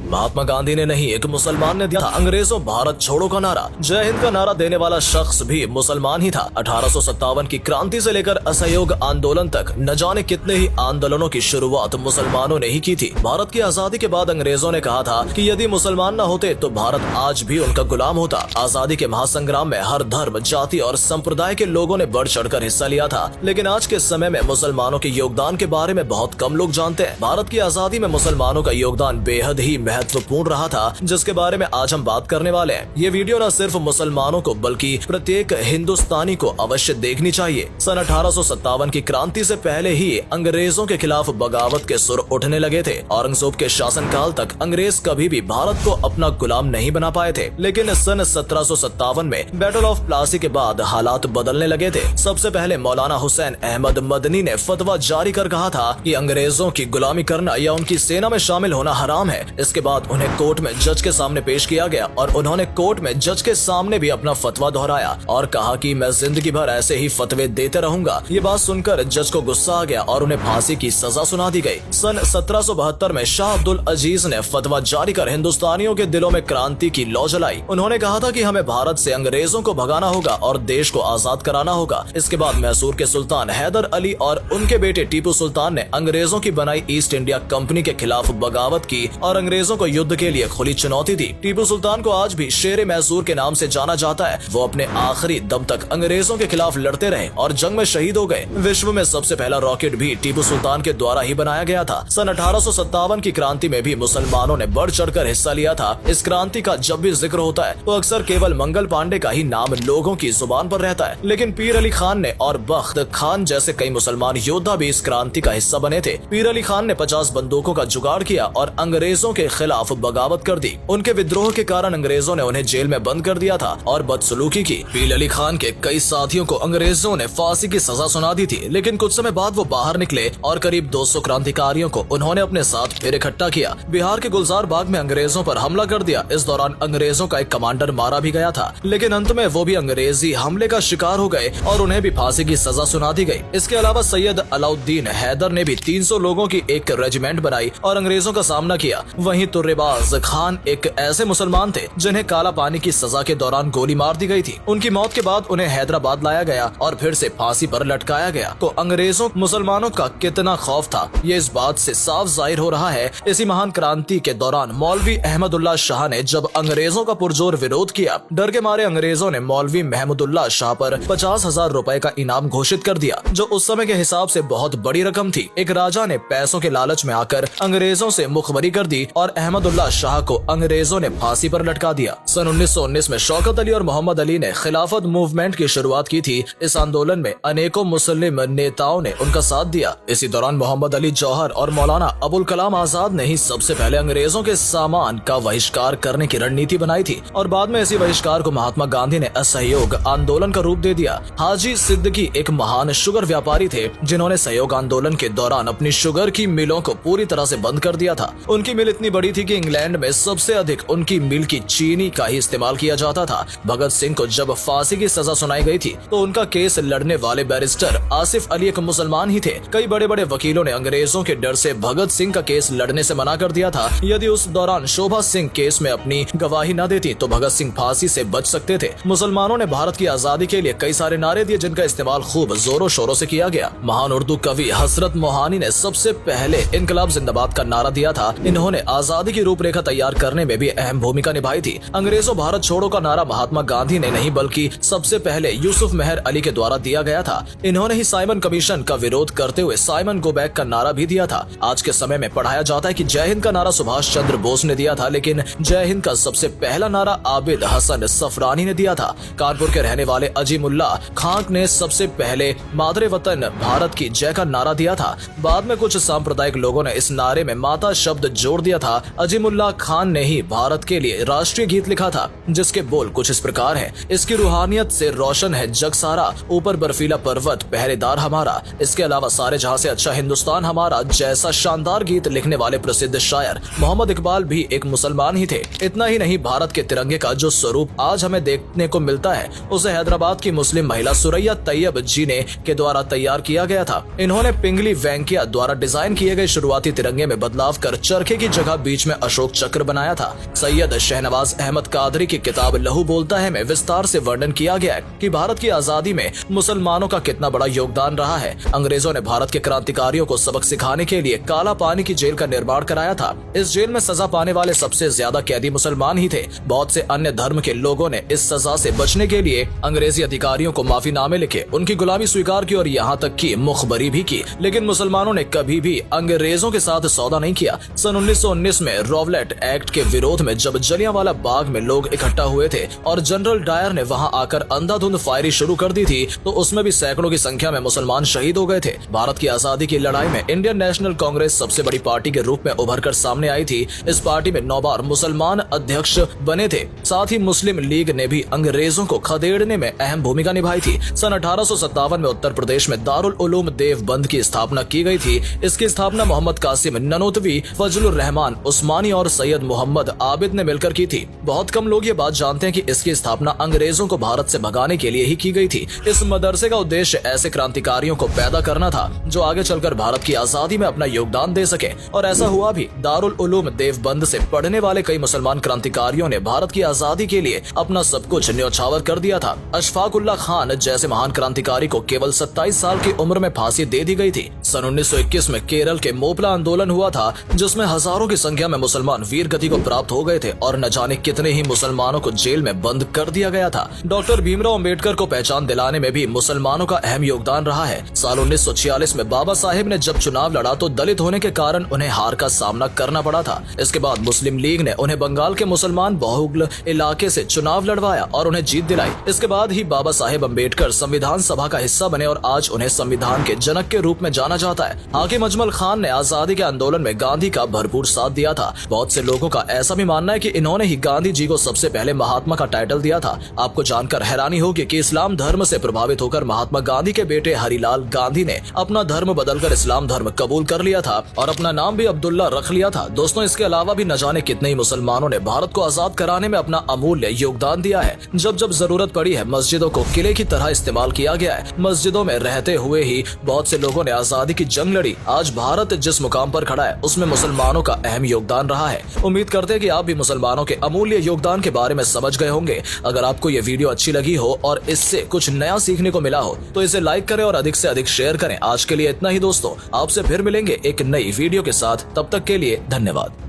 महात्मा गांधी ने नहीं, एक मुसलमान ने दिया था। अंग्रेजों भारत छोड़ो का नारा, जय हिंद का नारा देने वाला शख्स भी मुसलमान ही था। 1857 की क्रांति से लेकर असहयोग आंदोलन तक न जाने कितने ही आंदोलनों की शुरुआत मुसलमानों ने ही की थी। भारत की आजादी के बाद अंग्रेजों ने कहा था कि यदि मुसलमान न होते तो भारत आज भी उनका गुलाम होता। आजादी के महासंग्राम में हर धर्म, जाति और संप्रदाय के लोगों ने बढ़ चढ़कर हिस्सा लिया था, लेकिन आज के समय में मुसलमानों के योगदान के बारे में बहुत कम लोग जानते हैं। भारत की आजादी में मुसलमानों का योगदान बेहद ही महत्वपूर्ण रहा था, जिसके बारे में आज हम बात करने वाले हैं। ये वीडियो न सिर्फ मुसलमानों को बल्कि प्रत्येक हिंदुस्तानी को अवश्य देखनी चाहिए। सन 1857 की क्रांति से पहले ही अंग्रेजों के खिलाफ बगावत के सुर उठने लगे थे। औरंगजेब के शासनकाल तक अंग्रेज कभी भी भारत को अपना गुलाम नहीं बना पाए थे, लेकिन सन 1757 में बैटल ऑफ प्लासी के बाद हालात बदलने लगे थे। सबसे पहले मौलाना हुसैन अहमद मदनी ने फतवा जारी कर कहा था कि अंग्रेजों की गुलामी करना या उनकी सेना में शामिल होना हराम है। इसके बाद उन्हें कोर्ट में जज के सामने पेश किया गया और उन्होंने कोर्ट में जज के सामने भी अपना फतवा दोहराया और कहा कि मैं जिंदगी भर ऐसे ही फतवे देते रहूंगा। ये बात सुनकर जज को गुस्सा आ गया और उन्हें फांसी की सजा सुना दी गई। सन 1772 में शाह अब्दुल अजीज ने फतवा जारी कर हिंदुस्तानियों के दिलों में क्रांति की लौ जलाई। उन्होंने कहा था कि हमें भारत से अंग्रेजों को भगाना होगा और देश को आजाद कराना होगा। इसके बाद मैसूर के सुल्तान हैदर अली और उनके बेटे टीपू सुल्तान ने अंग्रेजों की बनाई ईस्ट इंडिया कंपनी के खिलाफ बगावत की और अंग्रेजों को युद्ध के लिए खुली चुनौती दी। टीपू सुल्तान को आज भी शेर मैसूर के नाम से जाना जाता है। वो अपने आखिरी दम तक अंग्रेजों के खिलाफ लड़ते रहे और जंग में शहीद हो गए। विश्व में सबसे पहला रॉकेट भी टीपू सुल्तान के द्वारा ही बनाया गया था। सन 1857 की क्रांति में भी मुसलमानों ने बढ़ चढ़कर हिस्सा लिया था। इस क्रांति का जब भी जिक्र होता है तो अक्सर केवल मंगल पांडे का ही नाम लोगों की जुबान पर रहता है, लेकिन पीर अली खान ने और बख्त खान जैसे कई मुसलमान योद्धा भी इस क्रांति का हिस्सा बने थे। पीर अली खान ने 50 बंदूकों का जुगाड़ किया और अंग्रेजों के खिलाफ बगावत कर दी। उनके विद्रोह के कारण अंग्रेजों ने उन्हें जेल में बंद कर दिया था और बदसलूकी की। पीर अली खान के कई साथियों को अंग्रेजों ने फांसी की सजा सुना दी थी, लेकिन कुछ समय बाद वो बाहर निकले और करीब 200 क्रांतिकारियों को उन्होंने अपने साथ फिर इकट्ठा किया। बिहार के गुलजार बाग में अंग्रेजों पर हमला कर दिया। इस दौरान अंग्रेजों का एक कमांडर मारा भी गया था, लेकिन अंत में वो भी अंग्रेजी हमले का शिकार हो गए और उन्हें भी फांसी की सजा सुना दी गई। इसके अलावा सैयद अलाउद्दीन हैदर ने भी 300 लोगों की एक रेजिमेंट बनाई और अंग्रेजों का सामना किया। वहीं तुर्रेबाज खान एक ऐसे मुसलमान थे जिन्हें काला पानी की सजा के दौरान गोली मार दी गई थी। उनकी मौत के बाद उन्हें हैदराबाद लाया गया और फिर से फांसी पर लटकाया गया। तो अंग्रेजों मुसलमानों का कितना खौफ था, ये इस बात से साफ जाहिर हो रहा है। इसी महान क्रांति के दौरान मौलवी अहमदुल्ला शाह ने जब अंग्रेजों का पुरजोर विरोध किया, डर के मारे अंग्रेजों ने मौलवी महमूदुल्लाह शाह पर 50,000 रुपए का इनाम घोषित कर दिया, जो उस समय के हिसाब से बहुत बड़ी रकम थी। एक राजा ने पैसों के लालच में आकर अंग्रेजों से मुखबरी कर दी और अहमदुल्लाह शाह को अंग्रेजों ने फांसी पर लटका दिया। सन 1919 में शौकत अली और मोहम्मद अली ने खिलाफत मूवमेंट की शुरुआत की थी। इस आंदोलन में अनेकों मुस्लिम नेताओं ने उनका साथ दिया। इसी दौरान मोहम्मद अली जौहर और मौलाना अबुल कलाम आजाद ने ही सबसे पहले अंग्रेजों के सामान का बहिष्कार करने की रणनीति बनाई थी और बाद में इसी बहिष्कार को महात्मा गांधी ने असहयोग आंदोलन का रूप दे दिया। हाजी सिद्दीकी एक महान शुगर व्यापारी थे जिन्होंने सहयोग आंदोलन के दौरान अपनी शुगर की मिलों को पूरी तरह से बंद कर दिया था। उनकी मिल इतनी बड़ी थी कि इंग्लैंड में सबसे अधिक उनकी मिल की चीनी का ही इस्तेमाल किया जाता था। भगत सिंह को जब फांसी की सजा सुनाई गई थी तो उनका केस लड़ने वाले बैरिस्टर आसिफ अली एक मुसलमान ही थे। कई बड़े बड़े वकीलों ने अंग्रेजों के डर से भगत सिंह का केस लड़ने से मना कर दिया था। यदि उस दौरान शोभा सिंह केस में अपनी गवाही न देती तो भगत सिंह फांसी से बच सकते थे। मुसलमानों ने भारत की आजादी के लिए कई सारे नारे दिए जिनका इस्तेमाल खूब जोरों शोरों से किया गया। महान उर्दू कवि हजरत मोहानी ने सबसे पहले इनकलाब जिंदाबाद का नारा दिया था। इन्होंने आजादी की रूपरेखा तैयार करने में भी अहम भूमिका निभाई थी। अंग्रेजों भारत छोड़ो का नारा महात्मा गांधी ने नहीं बल्कि सबसे पहले यूसुफ मेहर अली के द्वारा दिया गया था। इन्होंने ही साइमन कमीशन का विरोध करते हुए साइमन गो बैक का नारा भी दिया था। आज के समय में पढ़ाया जाता है कि जय हिंद का नारा सुभाष चंद्र बोस ने दिया था, लेकिन जय हिंद का सबसे पहला नारा आबिद हसन सफरानी ने दिया था। कानपुर के रहने वाले अजीमुल्ला खान ने सबसे पहले मादरे वतन भारत की जय का नारा दिया था। बाद में कुछ सांप्रदायिक लोगों ने इस नारे में माता शब्द जोड़ दिया था। अजीमुल्ला खान ने ही भारत के लिए राष्ट्रीय गीत लिखा था जिसके बोल कुछ इस प्रकार हैं। इसकी रूहानियत से रोशन है जग सारा, ऊपर बर्फीला पर्वत पहरेदार हमारा, इसके अलावा सारे जहां से अच्छा हिंदुस्तान हमारा जैसा शानदार गीत लिखने वाले प्रसिद्ध शायर मोहम्मद इकबाल भी एक मुसलमान ही थे। इतना ही नहीं, भारत के तिरंगे का जो स्वरूप आज हमें देखने को मिलता है उसे हैदराबाद की मुस्लिम महिला सुरैया तैयब जी ने के द्वारा तैयार किया गया था। इन्होंने पिंगली वेंकैया द्वारा डिजाइन किए गए शुरुआती तिरंगे में बदलाव कर चरखे की जगह बीच बीच में अशोक चक्र बनाया था। सैयद शहनवाज अहमद कादरी की किताब लहू बोलता है में विस्तार से वर्णन किया गया है कि भारत की आजादी में मुसलमानों का कितना बड़ा योगदान रहा है। अंग्रेजों ने भारत के क्रांतिकारियों को सबक सिखाने के लिए काला पानी की जेल का निर्माण कराया था। इस जेल में सजा पाने वाले सबसे ज्यादा कैदी मुसलमान ही थे। बहुत से अन्य धर्म के लोगों ने इस सजा से बचने के लिए अंग्रेजी अधिकारियों को माफीनामे लिखे, उनकी गुलामी स्वीकार की और यहाँ तक की मुखबरी भी की, लेकिन मुसलमानों ने कभी भी अंग्रेजों के साथ सौदा नहीं किया। सन 1919 में रॉवलेट एक्ट के विरोध में जब जलियांवाला बाग में लोग इकट्ठा हुए थे और जनरल डायर ने वहां आकर अंधाधुंध फायरिंग शुरू कर दी थी, तो उसमें भी सैकड़ों की संख्या में मुसलमान शहीद हो गए थे। भारत की आजादी की लड़ाई में इंडियन नेशनल कांग्रेस सबसे बड़ी पार्टी के रूप में उभर कर सामने आई थी। इस पार्टी में 9 बार मुसलमान अध्यक्ष बने थे। साथ ही मुस्लिम लीग ने भी अंग्रेजों को खदेड़ने में अहम भूमिका निभाई थी। सन 1857 में उत्तर प्रदेश में दारुल उलूम देवबंद की स्थापना की गई थी। इसकी स्थापना मोहम्मद कासिम ननोतवी, फजलुर रहमान उस्मानी और सैयद मोहम्मद आबिद ने मिलकर की थी। बहुत कम लोग ये बात जानते हैं कि इसकी स्थापना अंग्रेजों को भारत से भगाने के लिए ही की गई थी। इस मदरसे का उद्देश्य ऐसे क्रांतिकारियों को पैदा करना था जो आगे चलकर भारत की आजादी में अपना योगदान दे सके, और ऐसा हुआ भी। दारुल उलूम देवबंद से पढ़ने वाले कई मुसलमान क्रांतिकारियों ने भारत की आजादी के लिए अपना सब कुछ न्यौछावर कर दिया था। अशफाक उल्लाह खान जैसे महान क्रांतिकारी को केवल 27 साल की उम्र में फांसी दे दी गई थी। सन 1921 में केरल के मोपला आंदोलन हुआ था, जिसमें हजारों की संख्या में मुसलमान वीर गति को प्राप्त हो गए थे और न जाने कितने ही मुसलमानों को जेल में बंद कर दिया गया था। डॉक्टर भीमराव अंबेडकर को पहचान दिलाने में भी मुसलमानों का अहम योगदान रहा है। साल 1946 में बाबा साहेब ने जब चुनाव लड़ा तो दलित होने के कारण उन्हें हार का सामना करना पड़ा था। इसके बाद मुस्लिम लीग ने उन्हें बंगाल के मुसलमान बहुल इलाके से चुनाव लड़वाया और उन्हें जीत दिलाई। इसके बाद ही बाबा साहेब अंबेडकर संविधान सभा का हिस्सा बने और आज उन्हें संविधान के जनक के रूप में जाना जाता है। हाकिम अजमल खान ने आजादी के आंदोलन में गांधी का भरपूर साथ दिया था। बहुत से लोगों का ऐसा भी मानना है कि इन्होंने ही गांधी जी को सबसे पहले महात्मा का टाइटल दिया था। आपको जानकर हैरानी होगी कि इस्लाम धर्म से प्रभावित होकर महात्मा गांधी के बेटे हरिलाल गांधी ने अपना धर्म बदलकर इस्लाम धर्म कबूल कर लिया था और अपना नाम भी अब्दुल्ला रख लिया था। दोस्तों, इसके अलावा भी न जाने कितने ही मुसलमानों ने भारत को आजाद कराने में अपना अमूल्य योगदान दिया है। जब जब जरूरत पड़ी है, मस्जिदों को किले की तरह इस्तेमाल किया गया है। मस्जिदों में रहते हुए ही बहुत से लोगों ने आजादी की जंग लड़ी। आज भारत जिस मुकाम पर खड़ा है, उसमें मुसलमानों का अहम योगदान रहा है। उम्मीद करते हैं कि आप भी मुसलमानों के अमूल्य योगदान के बारे में समझ गए होंगे। अगर आपको ये वीडियो अच्छी लगी हो और इससे कुछ नया सीखने को मिला हो तो इसे लाइक करें और अधिक से अधिक शेयर करें। आज के लिए इतना ही दोस्तों, आपसे फिर मिलेंगे एक नई वीडियो के साथ। तब तक के लिए धन्यवाद।